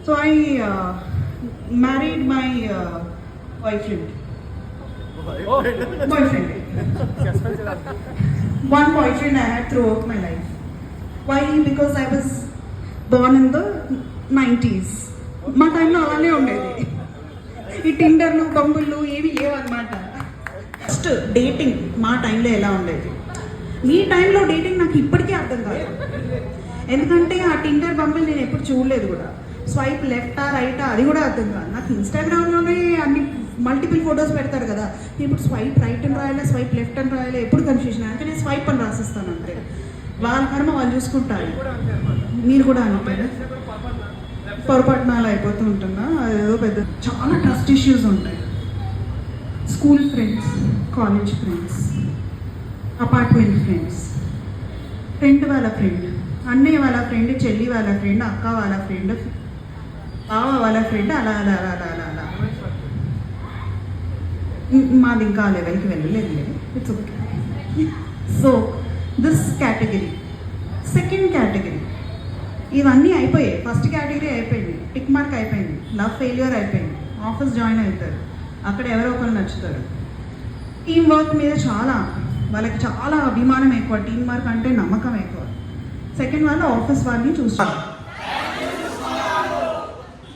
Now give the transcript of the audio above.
So I married my boyfriend. Boyfriend. One boyfriend I had throughout my life. Why? Because I was born in the 90s. మా టైంలో అలానే ఉండేది. ఈ టిండర్లు బంబులు ఏవి లేవన్నమాట. ఫస్ట్ డేటింగ్ మా టైంలో ఎలా ఉండేది, మీ టైంలో డేటింగ్ నాకు ఇప్పటికీ అర్థం కాదు. ఎందుకంటే ఆ టిండర్ బంబులు నేను ఎప్పుడు చూడలేదు కూడా. స్వైప్ లెఫ్టా రైటా అది కూడా అర్థం కాదు నాకు. ఇన్స్టాగ్రామ్లోనే అన్ని మల్టిపుల్ ఫొటోస్ పెడతారు కదా, ఇప్పుడు స్వైప్ రైట్ అని రాయాలి, స్వైప్ లెఫ్ట్ అని రాయాలి, ఎప్పుడు కన్ఫ్యూజన్. అంటే నేను స్వైప్ అని రాసిస్తాను అంతే. వాళ్ళ కర్మ వాళ్ళు చూసుకుంటారు. మీరు కూడా అనుకోండి, పొరపాటున అలా అయిపోతూ ఉంటుందా? అదేదో పెద్ద చాలా ట్రస్ట్ ఇష్యూస్ ఉంటాయి. School friends, college friends, apartment friends, friend వాళ్ళ ఫ్రెండ్, అన్నయ్య వాళ్ళ ఫ్రెండ్, చెల్లి వాళ్ళ ఫ్రెండ్, అక్క వాళ్ళ ఫ్రెండ్, బావ వాళ్ళ ఫ్రెండ్, అలా అలా అలా అలా అలా అలా. మాది ఇంకా ఆ లెవెల్కి వెళ్ళలేదు. It's okay. So this category. Second category, ఇవన్నీ అయిపోయాయి. ఫస్ట్ కేటగిరీ అయిపోయింది, టిక్ మార్క్ అయిపోయింది, లవ్ ఫెయిల్యూర్ అయిపోయింది, ఆఫీస్ జాయిన్ అవుతారు, అక్కడ ఎవరో ఒకరు నచ్చుతారు. టీం వర్క్ మీద వాళ్ళకి చాలా అభిమానం ఎక్కువ, టీం వర్క్ అంటే నమ్మకం ఎక్కువ. సెకండ్ వాళ్ళు ఆఫీస్ వాళ్ళని చూస్తారు.